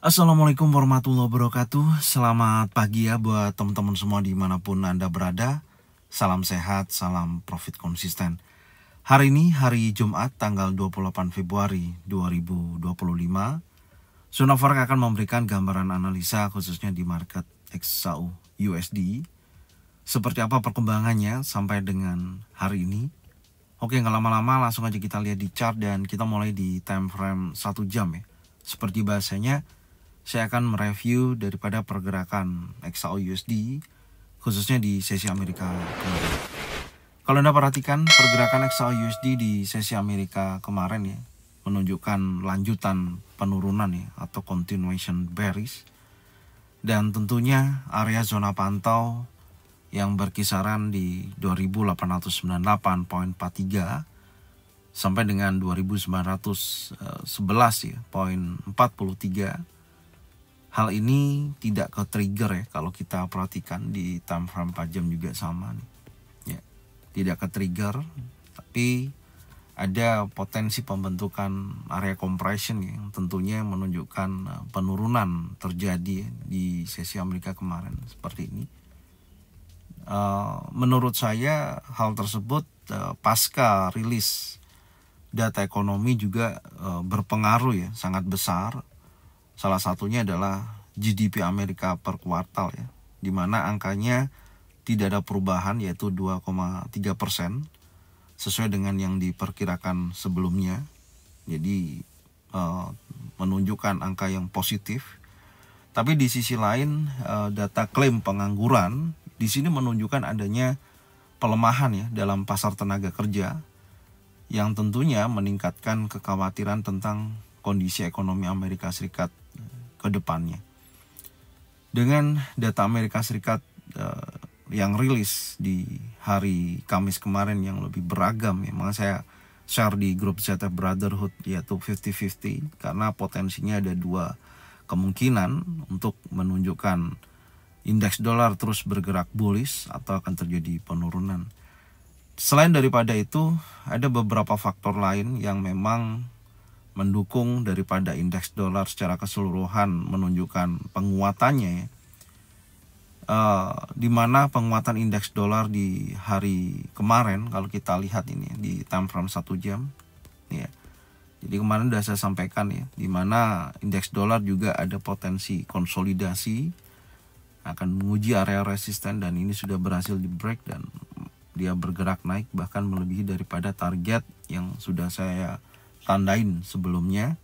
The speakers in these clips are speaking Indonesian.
Assalamualaikum warahmatullahi wabarakatuh. Selamat pagi ya buat teman-teman semua dimanapun Anda berada. Salam sehat, salam profit konsisten. Hari ini hari Jumat tanggal 28 Februari 2025. Sonaforex akan memberikan gambaran analisa khususnya di market XAU USD. Seperti apa perkembangannya sampai dengan hari ini. Oke, nggak lama-lama langsung aja kita lihat di chart dan kita mulai di time frame 1 jam ya. Seperti bahasanya, saya akan mereview daripada pergerakan XAU USD khususnya di sesi Amerika kemarin. Kalau Anda perhatikan pergerakan XAU USD di sesi Amerika kemarin ya, menunjukkan lanjutan penurunan ya atau continuation bearish. Dan tentunya area zona pantau yang berkisaran di 2898.43 sampai dengan 2911 ya, poin 43. Hal ini tidak ke trigger ya, kalau kita perhatikan di time frame 4 jam juga sama nih. Ya, tidak ke trigger, tapi ada potensi pembentukan area compression ya, yang tentunya menunjukkan penurunan terjadi di sesi Amerika kemarin seperti ini. Menurut saya hal tersebut pasca rilis data ekonomi juga berpengaruh ya, sangat besar. Salah satunya adalah GDP Amerika per kuartal ya, di mana angkanya tidak ada perubahan yaitu 2,3%, sesuai dengan yang diperkirakan sebelumnya. Jadi menunjukkan angka yang positif. Tapi di sisi lain data klaim pengangguran di sini menunjukkan adanya pelemahan ya dalam pasar tenaga kerja, yang tentunya meningkatkan kekhawatiran tentang kondisi ekonomi Amerika Serikat ke depannya. Dengan data Amerika Serikat yang rilis di hari Kamis kemarin yang lebih beragam ya, makanya saya share di grup ZF Brotherhood yaitu 50-50, karena potensinya ada dua kemungkinan untuk menunjukkan indeks dolar terus bergerak bullish atau akan terjadi penurunan. Selain daripada itu, ada beberapa faktor lain yang memang mendukung daripada indeks dolar secara keseluruhan menunjukkan penguatannya ya. Di mana penguatan indeks dolar di hari kemarin kalau kita lihat ini di time frame 1 jam ya. Jadi kemarin sudah saya sampaikan ya, di mana indeks dolar juga ada potensi konsolidasi akan menguji area resisten, dan ini sudah berhasil di break dan dia bergerak naik bahkan melebihi daripada target yang sudah saya tandain sebelumnya.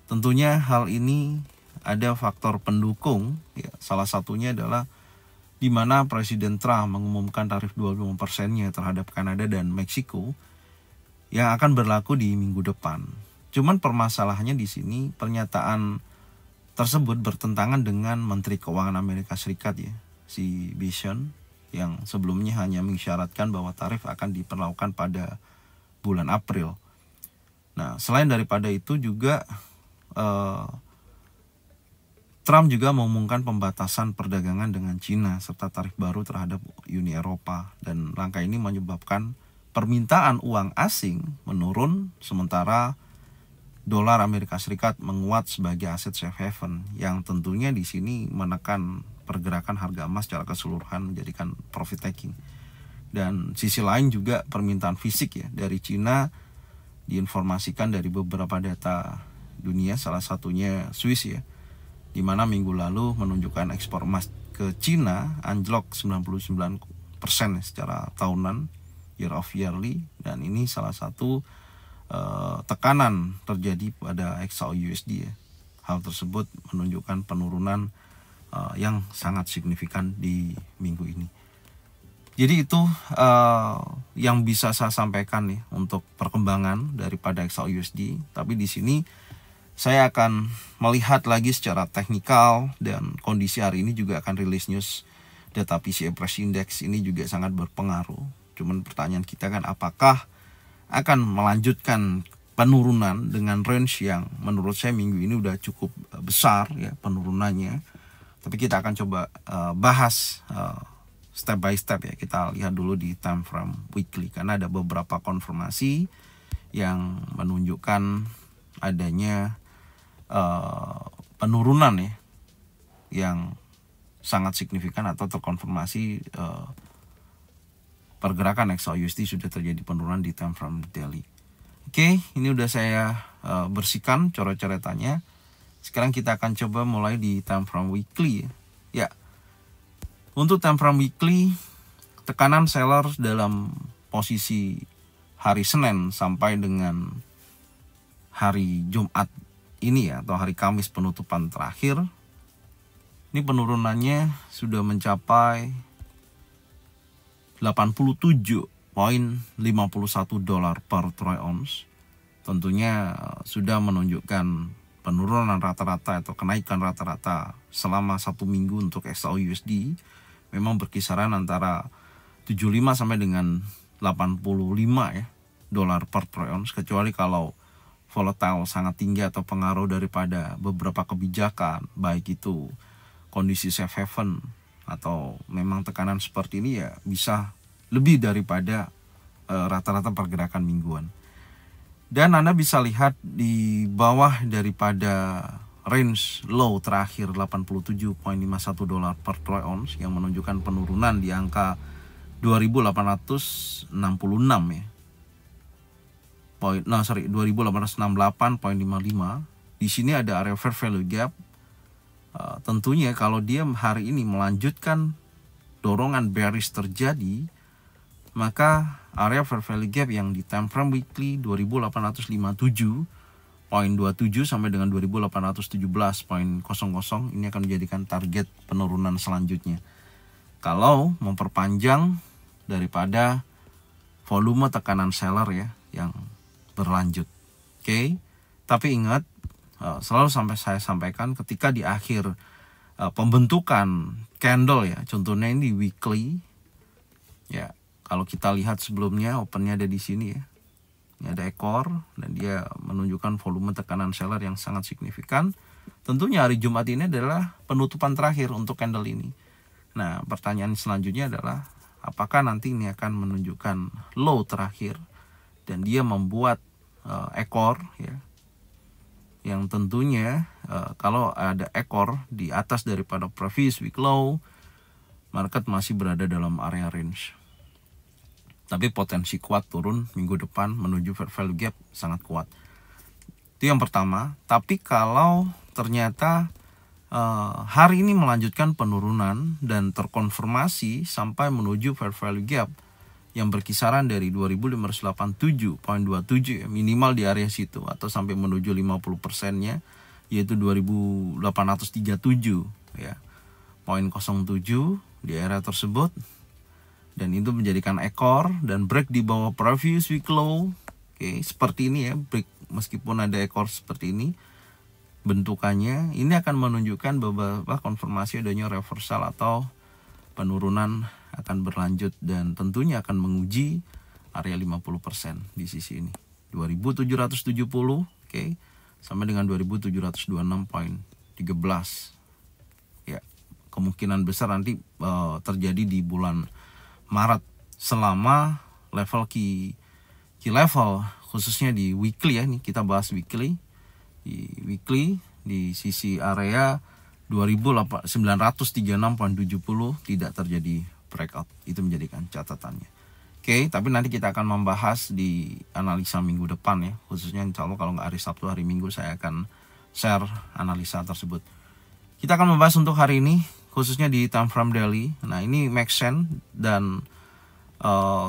Tentunya hal ini ada faktor pendukung ya, salah satunya adalah di mana Presiden Trump mengumumkan tarif 25%-nya terhadap Kanada dan Meksiko yang akan berlaku di minggu depan. Cuman permasalahannya di sini pernyataan tersebut bertentangan dengan Menteri Keuangan Amerika Serikat ya, si Bishon, yang sebelumnya hanya mengisyaratkan bahwa tarif akan diperlakukan pada bulan April. Nah, selain daripada itu juga Trump juga mengumumkan pembatasan perdagangan dengan Cina serta tarif baru terhadap Uni Eropa, dan langkah ini menyebabkan permintaan uang asing menurun sementara dolar Amerika Serikat menguat sebagai aset safe haven, yang tentunya di sini menekan pergerakan harga emas secara keseluruhan menjadikan profit taking. Dan sisi lain juga permintaan fisik ya dari Cina diinformasikan dari beberapa data dunia, salah satunya Swiss ya, di mana minggu lalu menunjukkan ekspor emas ke Cina anjlok 99% secara tahunan year of yearly, dan ini salah satu tekanan terjadi pada XAU USD ya. Hal tersebut menunjukkan penurunan yang sangat signifikan di minggu ini. Jadi itu yang bisa saya sampaikan nih untuk perkembangan daripada XAU USD. Tapi di sini saya akan melihat lagi secara teknikal, dan kondisi hari ini juga akan rilis news data PCE Price Index, ini juga sangat berpengaruh. Cuman pertanyaan kita kan apakah akan melanjutkan penurunan dengan range yang menurut saya minggu ini udah cukup besar ya penurunannya. Tapi kita akan coba bahas step by step ya. Kita lihat dulu di time frame weekly, karena ada beberapa konfirmasi yang menunjukkan adanya penurunan ya yang sangat signifikan atau terkonfirmasi pergerakan XAUUSD sudah terjadi penurunan di time frame daily. Oke, ini udah saya bersihkan coret-coretannya. Sekarang kita akan coba mulai di time frame weekly ya. Untuk time frame weekly, tekanan seller dalam posisi hari Senin sampai dengan hari Jumat ini ya, atau hari Kamis penutupan terakhir, ini penurunannya sudah mencapai $87.51 per troy ounce. Tentunya sudah menunjukkan penurunan rata-rata atau kenaikan rata-rata selama 1 minggu untuk XAUUSD memang berkisaran antara 75 sampai dengan 85 ya dolar per troy ounce, kecuali kalau volatile sangat tinggi atau pengaruh daripada beberapa kebijakan, baik itu kondisi safe haven atau memang tekanan seperti ini, ya bisa lebih daripada rata-rata pergerakan mingguan. Dan Anda bisa lihat di bawah daripada range low terakhir $87.51 per troy ounce yang menunjukkan penurunan di angka 2.866 ya. 2.868.55. Di sini ada area fair value gap. Tentunya kalau dia hari ini melanjutkan dorongan bearish terjadi, maka area fair value gap yang di time frame weekly 2.857.27 sampai dengan 2.817.00 ini akan menjadikan target penurunan selanjutnya kalau memperpanjang daripada volume tekanan seller ya yang berlanjut. Oke. Tapi ingat, selalu saya sampaikan ketika di akhir pembentukan candle ya, contohnya ini weekly ya, kalau kita lihat sebelumnya opennya ada di sini ya, ini ada ekor dan dia menunjukkan volume tekanan seller yang sangat signifikan. Tentunya hari Jumat ini adalah penutupan terakhir untuk candle ini. Nah, pertanyaan selanjutnya adalah apakah nanti ini akan menunjukkan low terakhir dan dia membuat ekor ya, yang tentunya kalau ada ekor di atas daripada previous week low, market masih berada dalam area range. Tapi potensi kuat turun minggu depan menuju fair value gap sangat kuat. Itu yang pertama. Tapi kalau ternyata hari ini melanjutkan penurunan dan terkonfirmasi sampai menuju fair value gap yang berkisaran dari 2.587.27 minimal di area situ atau sampai menuju 50%-nya yaitu 2.837 ya, 0.07 di area tersebut, dan itu menjadikan ekor dan break di bawah previous week low. Oke, seperti ini ya, break meskipun ada ekor seperti ini bentukannya, ini akan menunjukkan beberapa konfirmasi adanya reversal atau penurunan akan berlanjut dan tentunya akan menguji area 50% di sisi ini 2770 oke, sampai dengan 2726.13 ya. Kemungkinan besar nanti terjadi di bulan Maret selama level key level, khususnya di weekly ya. Ini kita bahas weekly. Di weekly di sisi area 2936.70 tidak terjadi breakout. Itu menjadikan catatannya. Oke, tapi nanti kita akan membahas di analisa minggu depan ya, khususnya insya Allah kalau nggak hari Sabtu, hari Minggu saya akan share analisa tersebut. Kita akan membahas untuk hari ini khususnya di time frame daily. Nah, ini make sense dan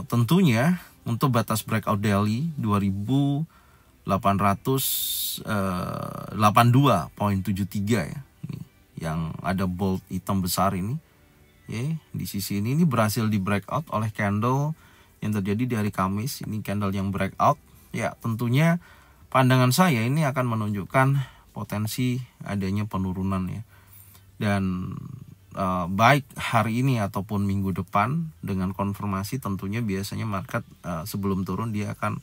tentunya untuk batas breakout daily 2.882.73 ya, ini yang ada bold hitam besar ini ya, di sisi ini berhasil di breakout oleh candle yang terjadi di hari Kamis. Ini candle yang breakout ya, tentunya pandangan saya ini akan menunjukkan potensi adanya penurunan ya, dan baik hari ini ataupun minggu depan dengan konfirmasi. Tentunya biasanya market sebelum turun dia akan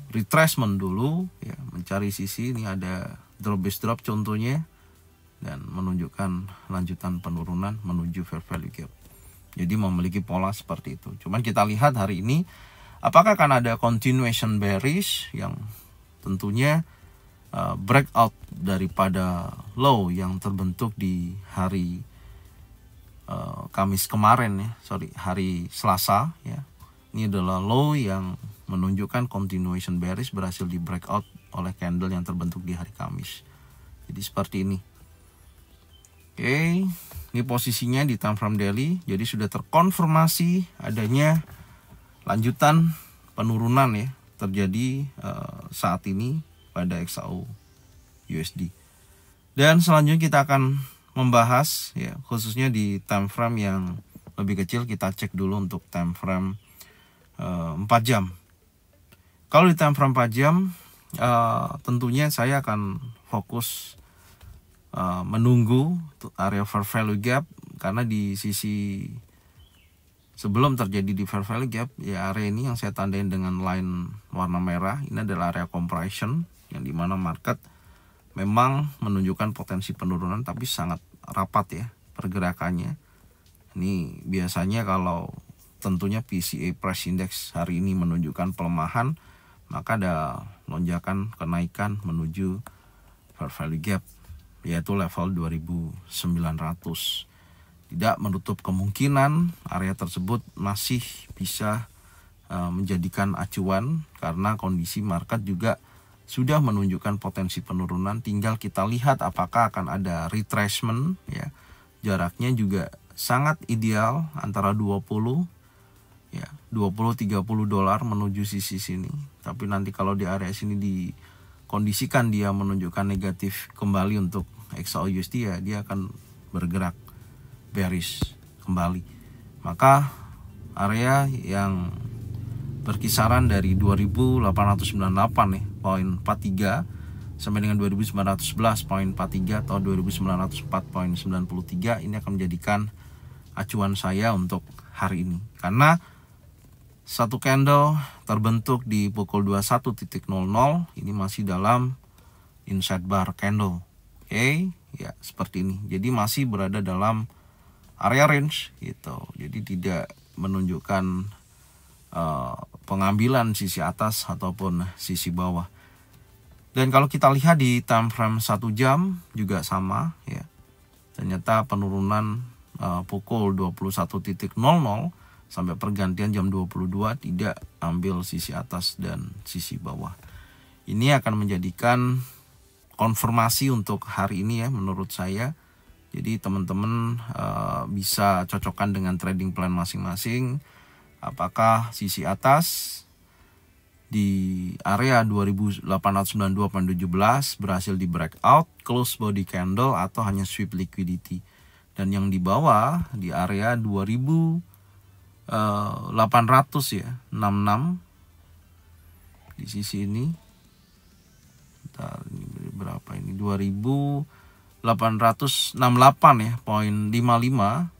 retracement dulu ya, mencari sisi. Ini ada drop base drop contohnya dan menunjukkan lanjutan penurunan menuju fair value gap. Jadi memiliki pola seperti itu. Cuman kita lihat hari ini apakah akan ada continuation bearish yang tentunya breakout daripada low yang terbentuk di hari Kamis kemarin ya, hari Selasa ya. Ini adalah low yang menunjukkan continuation bearish berhasil di breakout oleh candle yang terbentuk di hari Kamis. Jadi seperti ini. Oke, ini posisinya di time frame daily. Jadi sudah terkonfirmasi adanya lanjutan penurunan ya terjadi saat ini pada XAU USD. Dan selanjutnya kita akan membahas ya khususnya di time frame yang lebih kecil. Kita cek dulu untuk time frame 4 jam. Kalau di time frame 4 jam tentunya saya akan fokus menunggu area fair value gap, karena di sisi sebelum terjadi di fair value gap ya, area ini yang saya tandain dengan line warna merah ini adalah area compression, yang dimana market memang menunjukkan potensi penurunan tapi sangat rapat ya pergerakannya. Ini biasanya kalau tentunya PCA Price Index hari ini menunjukkan pelemahan, maka ada lonjakan kenaikan menuju fair value gap, yaitu level 2900. Tidak menutup kemungkinan area tersebut masih bisa menjadikan acuan, karena kondisi market juga sudah menunjukkan potensi penurunan. Tinggal kita lihat apakah akan ada retracement ya. Jaraknya juga sangat ideal antara 20 ya, 20-30 dolar menuju sisi sini. Tapi nanti kalau di area sini dikondisikan dia menunjukkan negatif kembali untuk XAU USD ya, dia akan bergerak bearish kembali. Maka area yang berkisaran dari 2898 nih, poin 43 sampai dengan 2911.43 atau 2904.93 ini akan menjadikan acuan saya untuk hari ini, karena satu candle terbentuk di pukul 21.00 ini masih dalam inside bar candle. Oke, ya seperti ini. Jadi masih berada dalam area range gitu. Jadi tidak menunjukkan pengambilan sisi atas ataupun sisi bawah. Dan kalau kita lihat di time frame 1 jam juga sama ya. Ternyata penurunan pukul 21.00 sampai pergantian jam 22 tidak ambil sisi atas dan sisi bawah. Ini akan menjadikan konfirmasi untuk hari ini ya menurut saya. Jadi teman-teman bisa cocokkan dengan trading plan masing-masing. Apakah sisi atas di area 2892.17 berhasil di breakout, close body candle, atau hanya sweep liquidity. Dan yang di bawah di area 2800 ya, 66 di sisi ini. Bentar, ini berapa ini? 2868 ya, poin 55.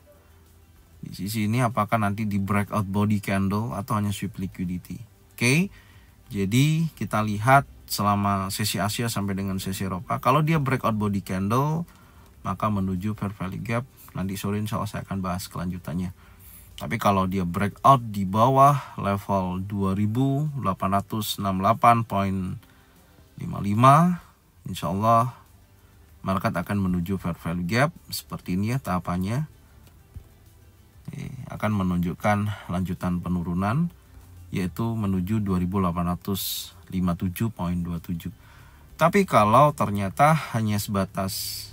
Di sisi ini apakah nanti di breakout body candle atau hanya sweep liquidity. Oke. Jadi kita lihat selama sesi Asia sampai dengan sesi Eropa. Kalau dia breakout body candle, maka menuju fair value gap. Nanti sore insya Allah saya akan bahas kelanjutannya. Tapi kalau dia breakout di bawah level 2868.55, insya Allah market akan menuju fair value gap. Seperti ini ya tahapannya. Akan menunjukkan lanjutan penurunan, yaitu menuju 2857.27. Tapi kalau ternyata hanya sebatas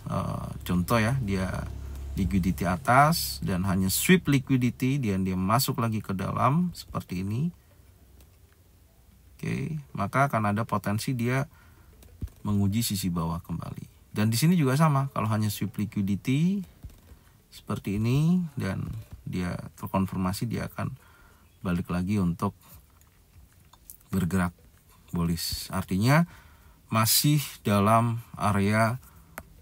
contoh ya, dia liquidity atas dan hanya sweep liquidity dan dia masuk lagi ke dalam seperti ini, oke, maka akan ada potensi dia menguji sisi bawah kembali. Dan di sini juga sama, kalau hanya sweep liquidity seperti ini dan dia terkonfirmasi, dia akan balik lagi untuk bergerak bullish. Artinya masih dalam area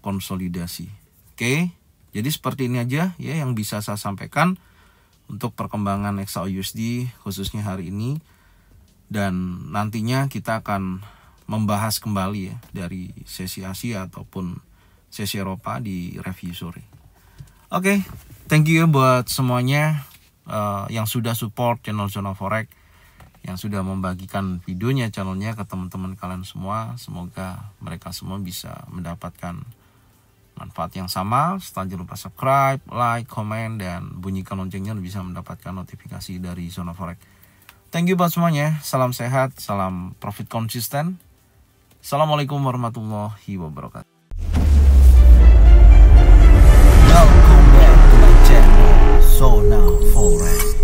konsolidasi. Oke, jadi seperti ini aja ya yang bisa saya sampaikan untuk perkembangan XAU USD khususnya hari ini. Dan nantinya kita akan membahas kembali ya dari sesi Asia ataupun sesi Eropa di review sore. Oke, thank you buat semuanya yang sudah support channel Zona Forex. yang sudah membagikan videonya, channelnya ke teman-teman kalian semua. Semoga mereka semua bisa mendapatkan manfaat yang sama. Setelah jangan lupa subscribe, like, komen, dan bunyikan loncengnya bisa mendapatkan notifikasi dari Zona Forex. Thank you buat semuanya. Salam sehat, salam profit konsisten. Assalamualaikum warahmatullahi wabarakatuh. Welcome back to my channel Zona Forex.